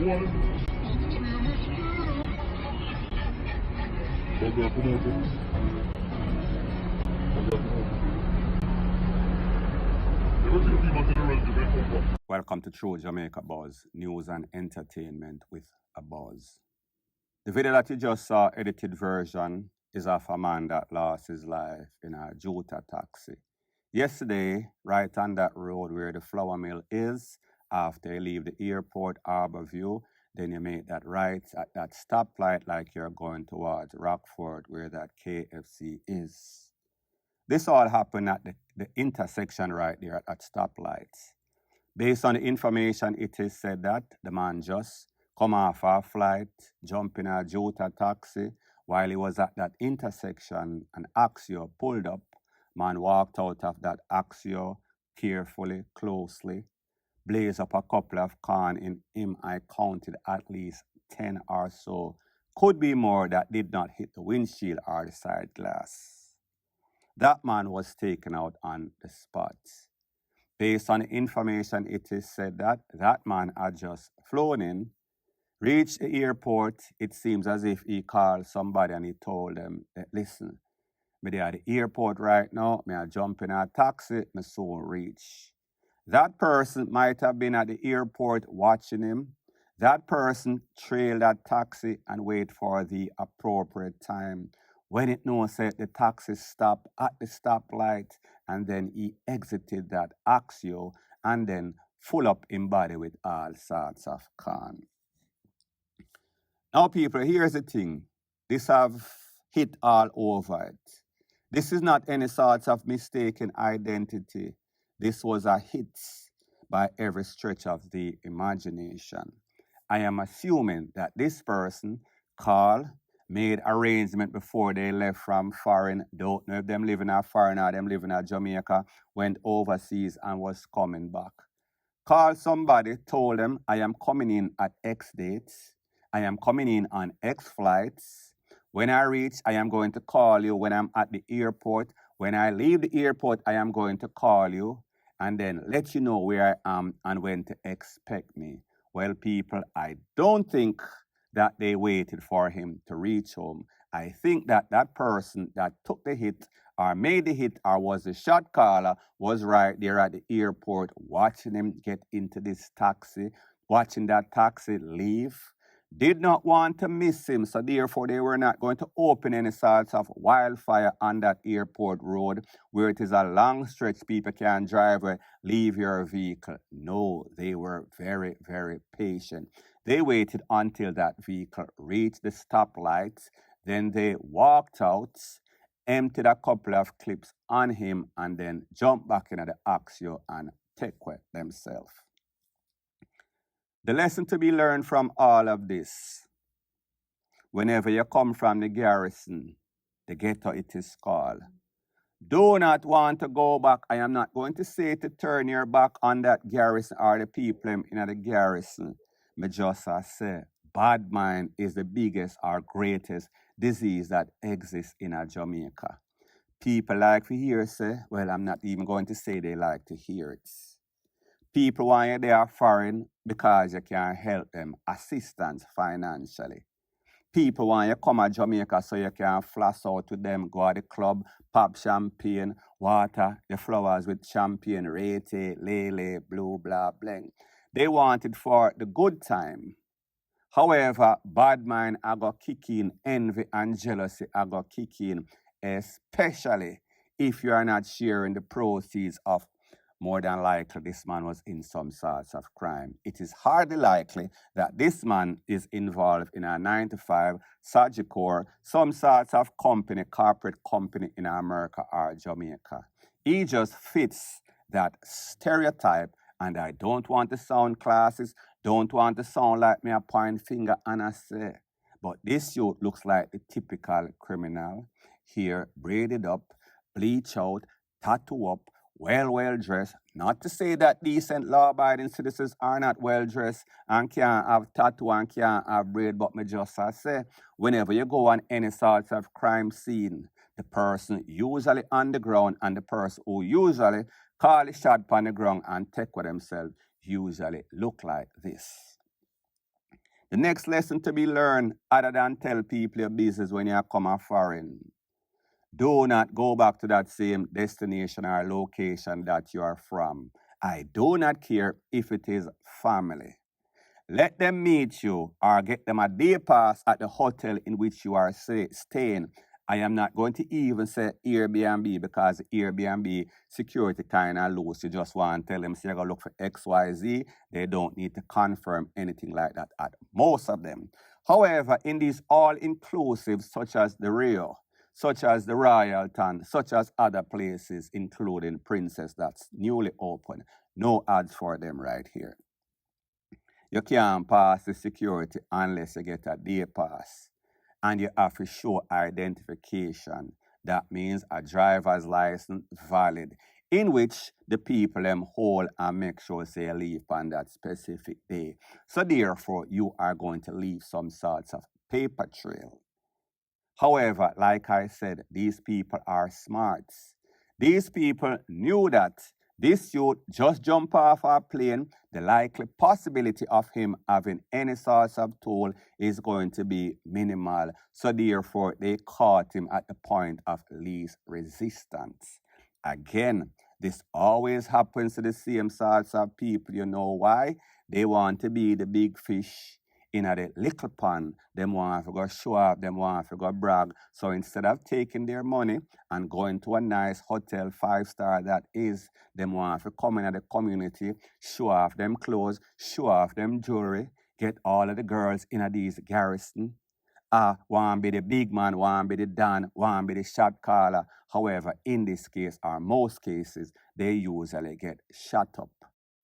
Welcome to True Jamaica Buzz, news and entertainment with a buzz. The video that you just saw, edited version, is of a man that lost his life in a Juta taxi. Yesterday, right on that road where the flour mill is, after you leave the airport Harbour View, then you make that right at that stoplight like you're going towards Rockford where that KFC is. This all happened at the intersection right there at that stoplight. Based on the information, it is said that the man just come off a flight, jump in a Jota taxi. While he was at that intersection, an Axio pulled up. Man walked out of that Axio carefully, closely, blazed up a couple of cans in him. I counted at least 10 or so. Could be more that did not hit the windshield or the side glass. That man was taken out on the spot. Based on the information, it is said that that man had just flown in, reached the airport. It seems as if he called somebody and he told them that, listen, me at the airport right now, me I jump in a taxi, me soon reach. That person might have been at the airport watching him. That person trailed that taxi and wait for the appropriate time. When it knows that the taxi stopped at the stoplight, and then he exited that Axio and then full up in body with all sorts of con. Now, people, here's the thing. This have hit all over it. This is not any sort of mistaken identity. This was a hit by every stretch of the imagination. I am assuming that this person called, made arrangement before they left from foreign, don't know if them live in a foreign or them live in a Jamaica, went overseas and was coming back. Called somebody, told them, I am coming in at X dates, I am coming in on X flights. When I reach, I am going to call you when I'm at the airport. When I leave the airport, I am going to call you and then let you know where I am and when to expect me. Well, people, I don't think that they waited for him to reach home. I think that that person that took the hit or made the hit or was the shot caller was right there at the airport watching him get into this taxi, watching that taxi leave. Did not want to miss him, so therefore they were not going to open any sorts of wildfire on that airport road where it is a long stretch people can drive or leave your vehicle. No, they were very, very patient. They waited until that vehicle reached the stoplight, then they walked out, emptied a couple of clips on him, and then jumped back into the Axio and take wet themselves. The lesson to be learned from all of this, whenever you come from the garrison, the ghetto it is called, do not want to go back. I am not going to say to turn your back on that garrison or the people in the garrison. Me just say, bad mind is the biggest or greatest disease that exists in Jamaica. People like to hear say, well, I'm not even going to say they like to hear it. People want you there foreign because you can help them, assistance financially. People want you come to Jamaica so you can flash out with them, go to the club, pop champagne, water, the flowers with champagne, rete, lele, blue, blah, bling. They want it for the good time. However, bad mind I got kick in, envy and jealousy I got kick in, especially if you are not sharing the proceeds of. More than likely, this man was in some sorts of crime. It is hardly likely that this man is involved in a 9-to-5 Sagicor, some sorts of company, corporate company in America or Jamaica. He just fits that stereotype, and I don't want to sound classist, don't want to sound like me a point finger and I say, but this youth looks like the typical criminal. Here, braided up, bleach out, tattoo up, well dressed. Not to say that decent law-abiding citizens are not well dressed and can't have tattoo and can't have braid, but me just say, whenever you go on any sort of crime scene, the person usually on the ground and the person who usually call the shot on the ground and take with themselves usually look like this. The next lesson to be learned, other than tell people your business when you come a foreign, do not go back to that same destination or location that you are from. I do not care if it is family. Let them meet you or get them a day pass at the hotel in which you are staying. I am not going to even say Airbnb because Airbnb security kind of loose. You just want to tell them, say, you're going to look for XYZ. They don't need to confirm anything like that at most of them. However, in these all-inclusive, such as the Rio, such as the Royalton, such as other places, including Princess that's newly open, no ads for them right here. You can't pass the security unless you get a day pass. And you have to show identification. That means a driver's license valid, in which the people hold and make sure they leave on that specific day. So therefore, you are going to leave some sorts of paper trail. However, like I said, these people are smart. These people knew that this youth just jumped off a plane. The likely possibility of him having any sort of tool is going to be minimal. So therefore, they caught him at the point of least resistance. Again, this always happens to the same sorts of people. You know why? They want to be the big fish in a little pond. Them want to go show up, them want to go brag. So instead of taking their money and going to a nice hotel, 5-star that is, them want to come in the community, show off them clothes, show off them jewelry, get all of the girls in these garrison. Want be the big man, want be the Don, want be the shot caller. However, in this case, or most cases, they usually get shut up.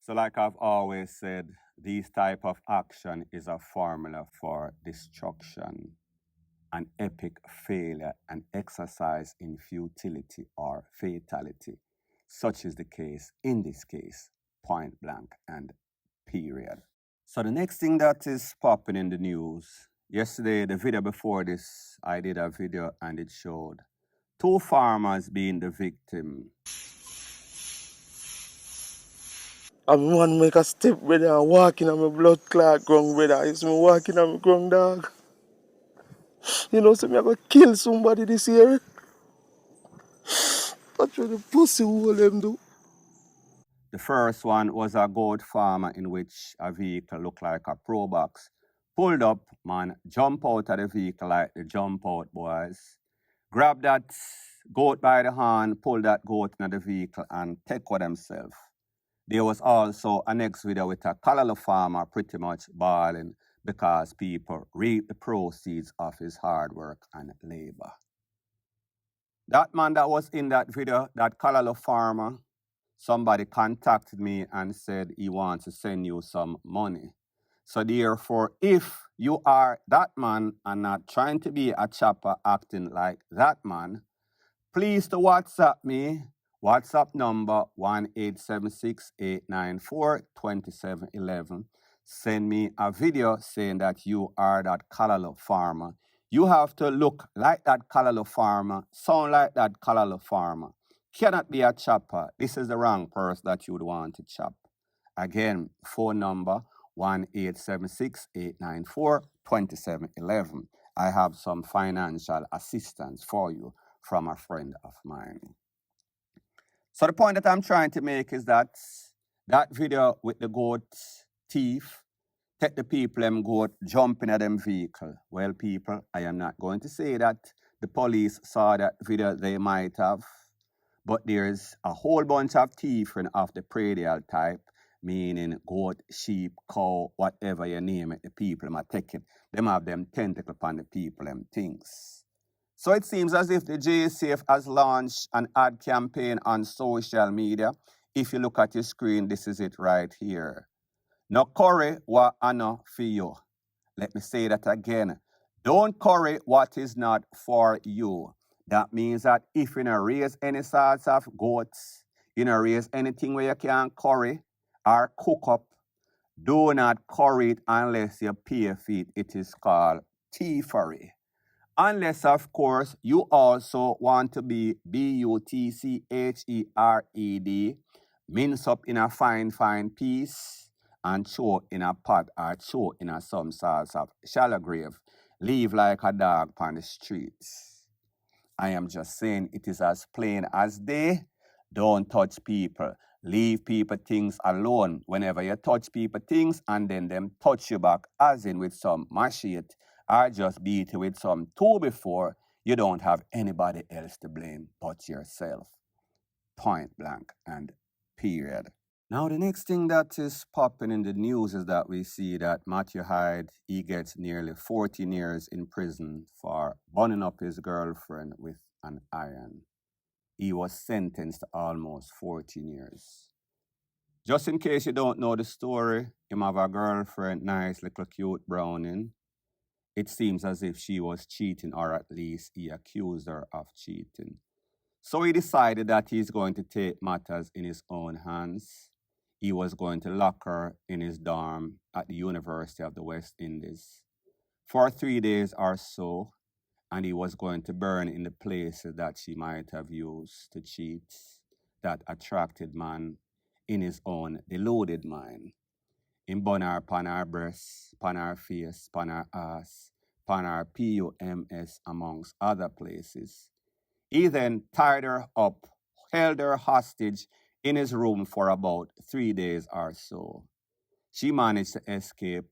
So like I've always said, this type of action is a formula for destruction, an epic failure, an exercise in futility or fatality. Such is the case in this case, point blank and period. So the next thing that is popping in the news, yesterday, the video before this, I did a video and it showed 2 farmers being the victim. I'm one make a step, brother, and walking on my blood clot ground, brother. It's me walking on my ground, dog. You know, so me I go kill somebody this year. That's what the pussy hole them do. The first one was a goat farmer in which a vehicle looked like a pro box. Pulled up, man, jump out of the vehicle like the jump out boys. Grab that goat by the hand, pull that goat in the vehicle and take with themselves. There was also a next video with a Kalala farmer pretty much bawling because people reap the proceeds of his hard work and labor. That man that was in that video, that Kalala farmer, somebody contacted me and said he wants to send you some money. So therefore, if you are that man and not trying to be a chopper acting like that man, please to WhatsApp me. WhatsApp number 1-876-894-2711. Send me a video saying that you are that Kalalo farmer. You have to look like that Kalalo farmer, sound like that Kalalo farmer. Cannot be a chopper. This is the wrong person that you would want to chop. Again, phone number 1-876-894-2711. I have some financial assistance for you from a friend of mine. So the point that I'm trying to make is that video with the goat thief, take the people them goat jumping at them vehicle. Well, people, I am not going to say that the police saw that video. They might have, but there's a whole bunch of thief of the predial type, meaning goat, sheep, cow, whatever you name it, the people them are taking. Them have them tentacle upon the people them things. So it seems as if the JSAF has launched an ad campaign on social media. If you look at your screen, this is it right here. No curry what ano for you. Let me say that again. Don't curry what is not for you. That means that if you don't raise any sorts of goats, you don't raise anything where you can curry or cook up, do not curry it unless you pay for it. It is called thievery. Unless, of course, you also want to be BUTCHERED, mince up in a fine piece, and throw in a pot or throw in a some sorts of shallow grave, leave like a dog on the streets. I am just saying it is as plain as day. Don't touch people. Leave people things alone. Whenever you touch people things and then them touch you back, as in with some machete, or just beat you with some tool before, you don't have anybody else to blame but yourself. Point blank and period. Now, the next thing that is popping in the news is that we see that Matthew Hyde, he gets nearly 14 years in prison for burning up his girlfriend with an iron. He was sentenced to almost 14 years. Just in case you don't know the story, him have a girlfriend, nice little cute browning. It seems as if she was cheating, or at least he accused her of cheating. So he decided that he's going to take matters in his own hands. He was going to lock her in his dorm at the University of the West Indies for 3 days or so, and he was going to burn in the places that she might have used to cheat, that attracted man in his own deluded mind. In burn her upon her breasts, upon her face, upon her ass, upon her PUMS, amongst other places. He then tied her up, held her hostage in his room for about 3 days or so. She managed to escape,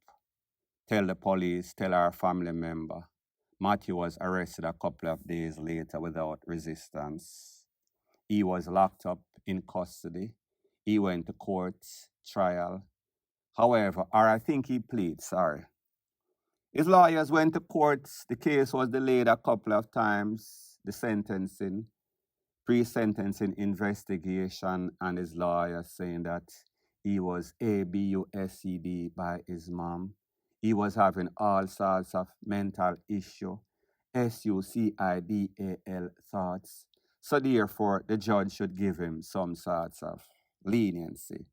tell the police, tell her family member. Matthew was arrested a couple of days later without resistance. He was locked up in custody. He went to court, trial. However, or I think he pleaded, sorry. His lawyers went to court. The case was delayed a couple of times, the sentencing, pre-sentencing investigation, and his lawyer saying that he was ABUSCD by his mom. He was having all sorts of mental issue, SUCIDAL thoughts. So therefore, the judge should give him some sorts of leniency.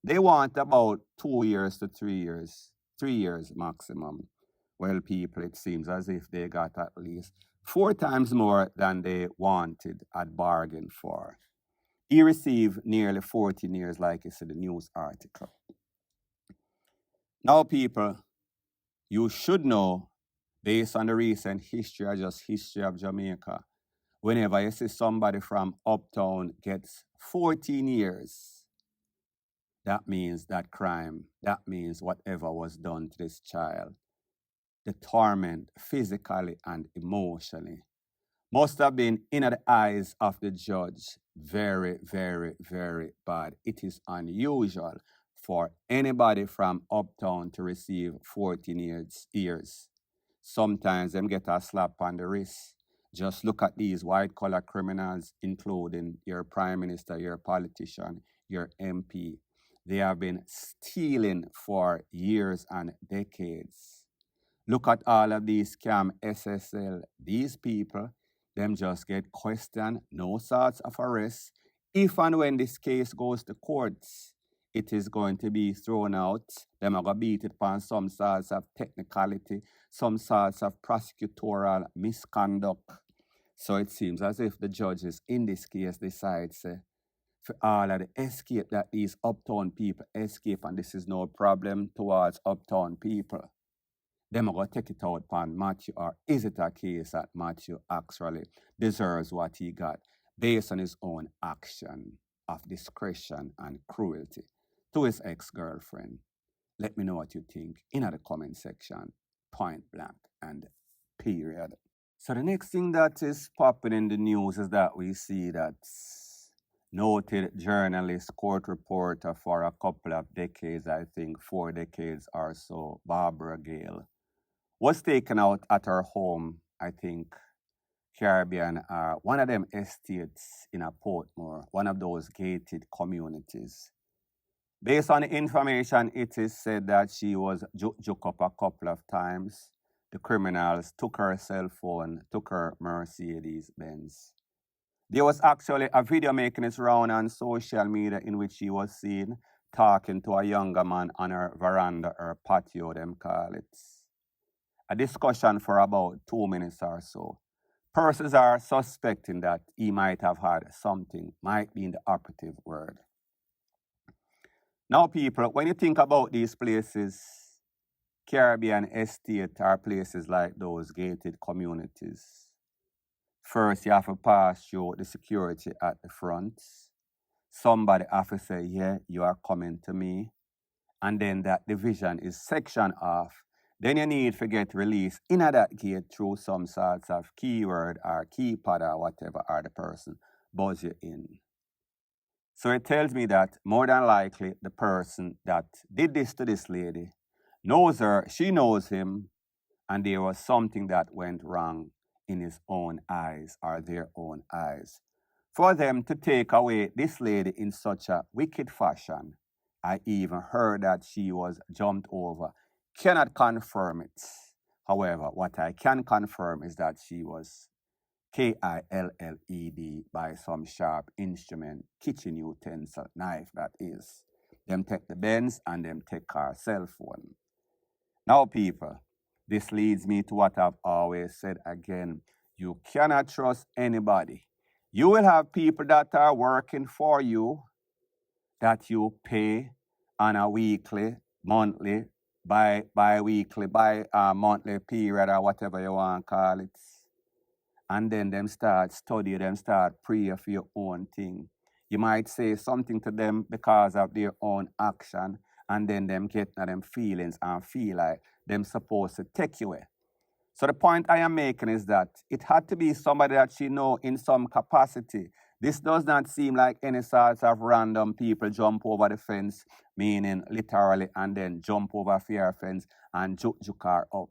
They want about 2 years to 3 years, 3 years maximum. Well, people, it seems as if they got at least 4 times more than they wanted at bargain for. He received nearly 14 years, like it's in the news article. Now, people, you should know, based on the recent history, or just history of Jamaica, whenever you see somebody from uptown gets 14 years, that means that crime, that means whatever was done to this child, the torment physically and emotionally, must have been in the eyes of the judge very, very, very bad. It is unusual for anybody from uptown to receive 14 years. Sometimes them get a slap on the wrist. Just look at these white collar criminals, including your prime minister, your politician, your MP. They have been stealing for years and decades. Look at all of these scam SSL. These people, them just get questioned, no sorts of arrest. If and when this case goes to courts, it is going to be thrown out. Them are going to beat it upon some sorts of technicality, some sorts of prosecutorial misconduct. So it seems as if the judges in this case decides for all of the escape that these uptown people escape, and this is no problem towards uptown people. Them are going to take it out upon Matthew, or is it a case that Matthew actually deserves what he got based on his own action of discretion and cruelty to his ex-girlfriend? Let me know what you think in the comment section, point blank and period. So the next thing that is popping in the news is that we see that noted journalist, court reporter for a couple of decades, I think 4 decades or so, Barbara Gayle, was taken out at her home, I think, Caribbean, one of them estates in a Portmore, one of those gated communities. Based on the information, it is said that she was juke up a couple of times. The criminals took her cell phone, took her Mercedes Benz. There was actually a video making its round on social media in which she was seen talking to a younger man on her veranda or patio, them call it. A discussion for about 2 minutes or so. Persons are suspecting that he might have had something, might be in the operative word. Now, people, when you think about these places, Caribbean estate are places like those gated communities. First, you have to pass through the security at the front. Somebody have to say, yeah, you are coming to me. And then that division is sectioned off. Then you need to get released in that gate through some sorts of keyword or keypad or whatever, or the person buzz you in. So it tells me that more than likely the person that did this to this lady knows her, she knows him, and there was something that went wrong in his own eyes or their own eyes. For them to take away this lady in such a wicked fashion, I even heard that she was jumped over. Cannot confirm it. However, what I can confirm is that she was killed by some sharp instrument, kitchen utensil, knife that is. Them take the Benz and them take our cell phone. Now, people, this leads me to what I've always said again. You cannot trust anybody. You will have people that are working for you that you pay on a weekly, monthly, bi-weekly, monthly period or whatever you want to call it. And then them start study, them start pray for your own thing. You might say something to them because of their own action, and then them get them feelings and feel like them supposed to take you away. So the point I am making is that it had to be somebody that she know in some capacity. This does not seem like any sort of random people jump over the fence, meaning literally, and then jump over a fair fence and juke her up.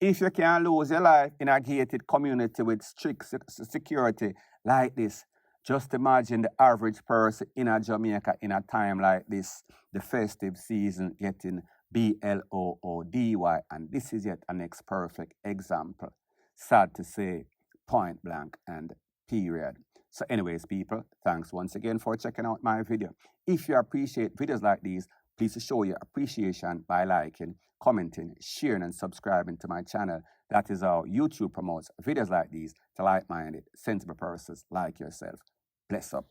If you can lose your life in a gated community with strict security like this, just imagine the average person in a Jamaica in a time like this, the festive season getting BLOODY, and this is yet an next perfect example. Sad to say, point blank and period. So anyways, people, thanks once again for checking out my video. If you appreciate videos like these, please show your appreciation by liking, commenting, sharing, and subscribing to my channel. That is how YouTube promotes videos like these to like-minded, sensible persons like yourself. Bless up.